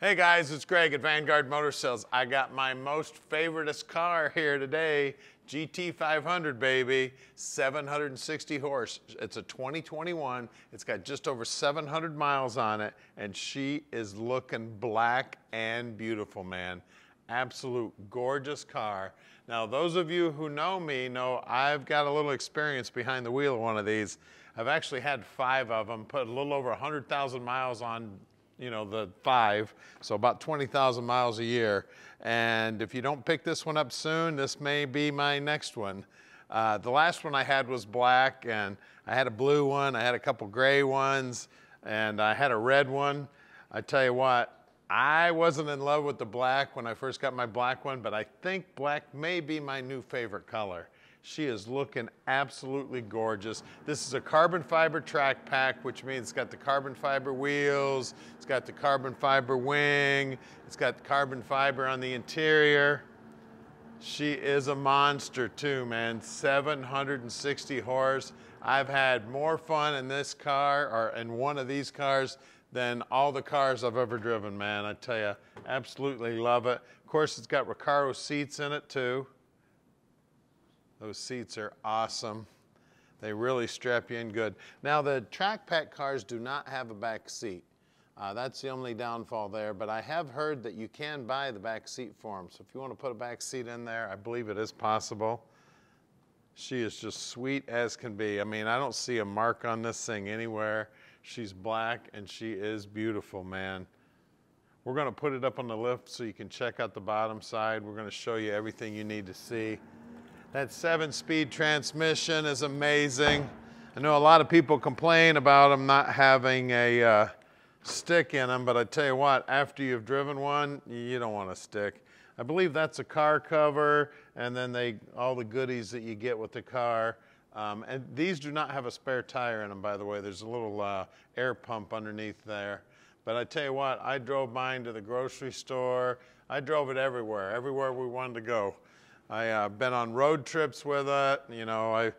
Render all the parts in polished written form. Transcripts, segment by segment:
Hey guys, it's Greg at Vanguard Motor Sales. I got my most favoriteest car here today, GT500 baby, 760 horse. It's a 2021. It's got just over 700 miles on it, and she is looking black and beautiful, man. Absolute gorgeous car. Now, those of you who know me know I've got a little experience behind the wheel of one of these. I've actually had 5 of them, put a little over 100,000 miles on, you know, the 5, so about 20,000 miles a year. And if you don't pick this one up soon, this may be my next one. The last one I had was black, and I had a blue one, I had a couple gray ones, and I had a red one. I tell you what, I wasn't in love with the black when I first got my black one, but I think black may be my new favorite color. She is looking absolutely gorgeous. This is a carbon fiber track pack, which means it's got the carbon fiber wheels, it's got the carbon fiber wing, it's got the carbon fiber on the interior. She is a monster too, man. 760 horse. I've had more fun in this car, or in one of these cars, than all the cars I've ever driven, man. I tell you, absolutely love it. Of course, it's got Recaro seats in it too. Those seats are awesome. They really strap you in good. Now, the track pack cars do not have a back seat. That's the only downfall there, but I have heard that you can buy the back seat for them. So if you want to put a back seat in there, I believe it is possible. She is just sweet as can be. I mean, I don't see a mark on this thing anywhere. She's black and she is beautiful, man. We're going to put it up on the lift so you can check out the bottom side. We're going to show you everything you need to see. That 7-speed transmission is amazing. I know a lot of people complain about them not having a stick in them, but I tell you what, after you've driven one, you don't want a stick. I believe that's a car cover, and then all the goodies that you get with the car. And these do not have a spare tire in them, by the way. There's a little air pump underneath there. But I tell you what, I drove mine to the grocery store. I drove it everywhere we wanted to go. I've been on road trips with it. You know, I've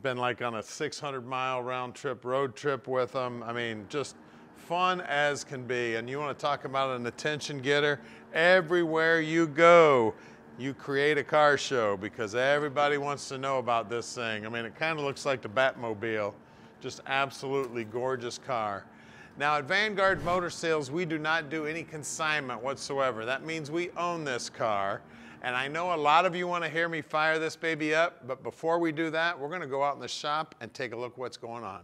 been like on a 600-mile round trip road trip with them. I mean, just fun as can be. And you want to talk about an attention getter? Everywhere you go, you create a car show because everybody wants to know about this thing. I mean, it kind of looks like the Batmobile. Just absolutely gorgeous car. Now, at Vanguard Motor Sales, we do not do any consignment whatsoever. That means we own this car. And I know a lot of you want to hear me fire this baby up, but before we do that, we're going to go out in the shop and take a look what's going on.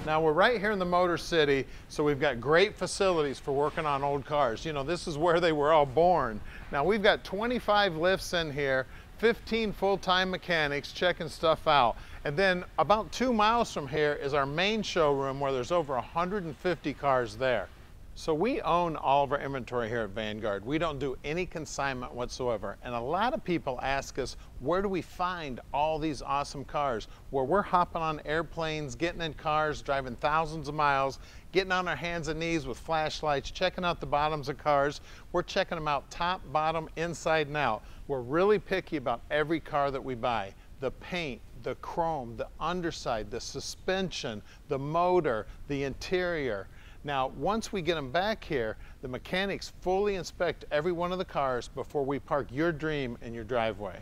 Now, we're right here in the Motor City, so we've got great facilities for working on old cars. You know, this is where they were all born. Now, we've got 25 lifts in here, 15 full-time mechanics checking stuff out. And then about 2 miles from here is our main showroom where there's over 150 cars there. So we own all of our inventory here at Vanguard. We don't do any consignment whatsoever. And a lot of people ask us, where do we find all these awesome cars? Well, we're hopping on airplanes, getting in cars, driving thousands of miles, getting on our hands and knees with flashlights, checking out the bottoms of cars. We're checking them out top, bottom, inside and out. We're really picky about every car that we buy. The paint, the chrome, the underside, the suspension, the motor, the interior. Now, once we get them back here, the mechanics fully inspect every one of the cars before we park your dream in your driveway.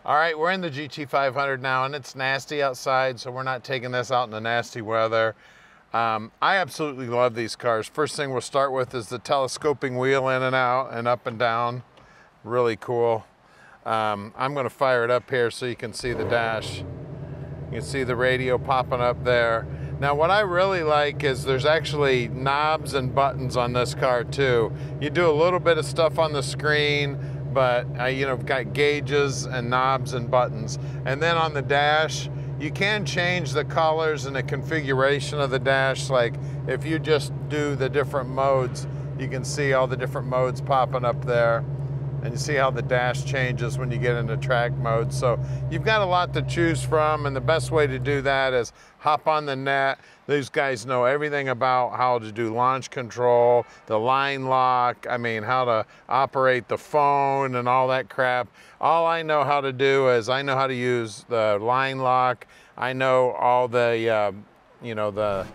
All right, we're in the GT500 now, and it's nasty outside, so we're not taking this out in the nasty weather. I absolutely love these cars. First thing we'll start with is the telescoping wheel in and out and up and down. Really cool. I'm gonna fire it up here so you can see the dash. You can see the radio popping up there. Now, what I really like is there's actually knobs and buttons on this car too. You do a little bit of stuff on the screen, but you know, got gauges and knobs and buttons. And then on the dash, You can change the colors and the configuration of the dash. Like if you just do the different modes, you can see all the different modes popping up there. And you see how the dash changes when you get into track mode. So you've got a lot to choose from, and the best way to do that is hop on the net. These guys know everything about how to do launch control, the line lock, I mean, how to operate the phone and all that crap. All I know how to do is I know how to use the line lock. I know all the, you know, the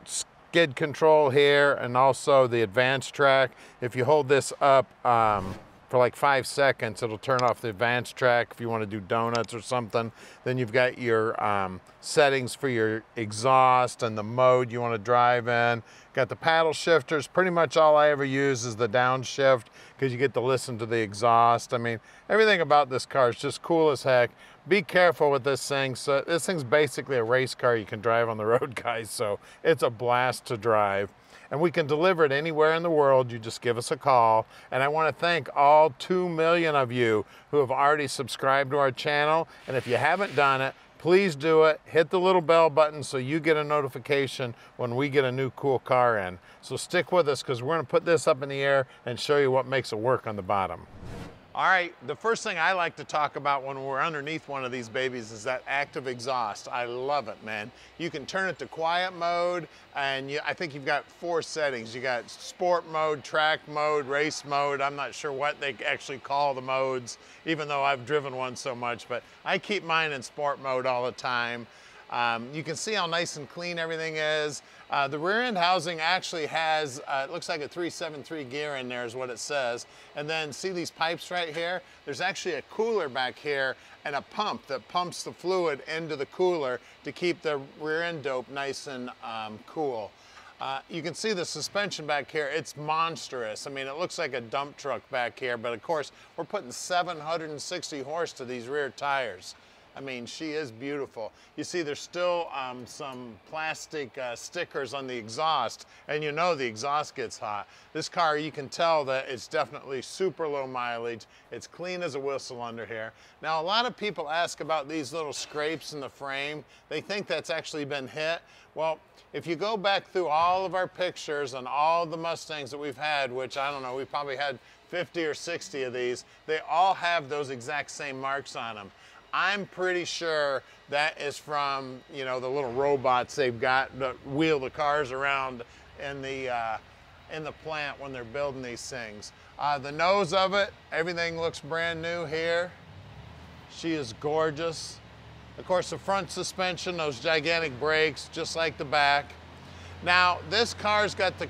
skid control here, and also the advanced track. If you hold this up for like 5 seconds, it'll turn off the advanced track. If you want to do donuts or something, then you've got your settings for your exhaust and the mode you want to drive in. Got the paddle shifters. Pretty much all I ever use is the downshift, because you get to listen to the exhaust. I mean, everything about this car is just cool as heck. Be careful with this thing. So this thing's basically a race car you can drive on the road, guys. So it's a blast to drive. And we can deliver it anywhere in the world. You just give us a call. And I want to thank all 2 million of you who have already subscribed to our channel. And if you haven't done it, please do it. Hit the little bell button so you get a notification when we get a new cool car in. So stick with us, because we're going to put this up in the air and show you what makes it work on the bottom. All right, the first thing I like to talk about when we're underneath one of these babies is that active exhaust. I love it, man. You can turn it to quiet mode, and I think you've got 4 settings. You got sport mode, track mode, race mode. I'm not sure what they actually call the modes, even though I've driven one so much, but I keep mine in sport mode all the time. You can see how nice and clean everything is. The rear end housing actually has, it looks like a 373 gear in there is what it says. And then see these pipes right here? There's actually a cooler back here and a pump that pumps the fluid into the cooler to keep the rear end dope nice and cool. You can see the suspension back here. It's monstrous. I mean, it looks like a dump truck back here, but of course, we're putting 760 horse to these rear tires. I mean, she is beautiful. You see there's still some plastic stickers on the exhaust, and you know the exhaust gets hot. This car, you can tell that it's definitely super low mileage. It's clean as a whistle under here. Now, a lot of people ask about these little scrapes in the frame. They think that's actually been hit. Well, if you go back through all of our pictures on all the Mustangs that we've had, which I don't know, we probably had 50 or 60 of these, they all have those exact same marks on them. I'm pretty sure that is from, you know, the little robots they've got that wheel the cars around in the plant when they're building these things. The nose of it, everything looks brand new here. She is gorgeous. Of course, the front suspension, those gigantic brakes, just like the back. Now, this car's got the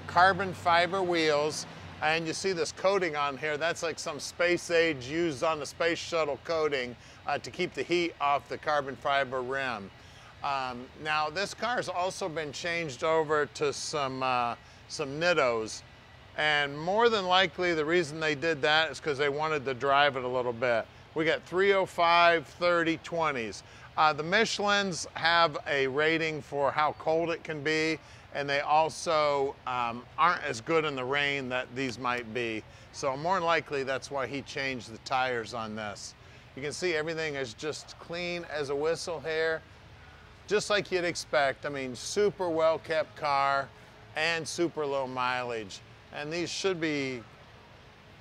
carbon fiber wheels. And you see this coating on here. That's like some space age used on the space shuttle coating to keep the heat off the carbon fiber rim. Now this car's also been changed over to some Nittos. And more than likely the reason they did that is because they wanted to drive it a little bit. We got 305, 30, 20s. The Michelins have a rating for how cold it can be, and they also aren't as good in the rain that these might be. So more than likely, that's why he changed the tires on this. You can see everything is just clean as a whistle here, just like you'd expect. I mean, super well-kept car and super low mileage. And these should be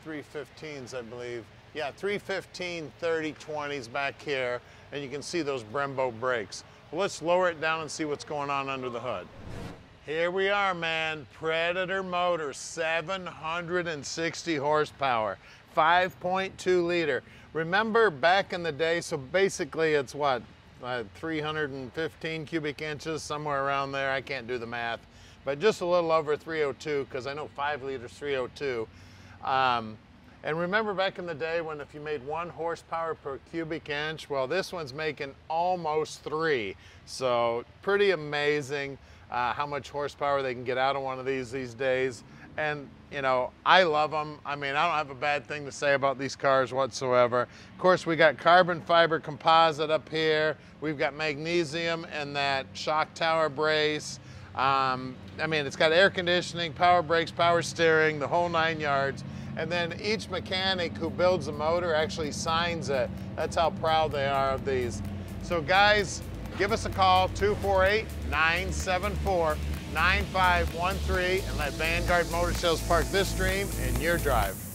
315s, I believe. Yeah, 315, 30, 20s back here, and you can see those Brembo brakes. Well, let's lower it down and see what's going on under the hood. Here we are, man. Predator motor, 760 horsepower, 5.2 liter. Remember back in the day, so basically it's what, 315 cubic inches, somewhere around there. I can't do the math, but just a little over 302, because I know 5 liters 302. And remember back in the day when if you made 1 horsepower per cubic inch, well, this one's making almost 3. So pretty amazing how much horsepower they can get out of one of these days. And, you know, I love them. I mean, I don't have a bad thing to say about these cars whatsoever. Of course, we got carbon fiber composite up here. We've got magnesium in that shock tower brace. I mean, it's got air conditioning, power brakes, power steering, the whole 9 yards. And then each mechanic who builds a motor actually signs it. That's how proud they are of these. So guys, give us a call, 248-974-9513, and let Vanguard Motor Sales park this dream in your drive.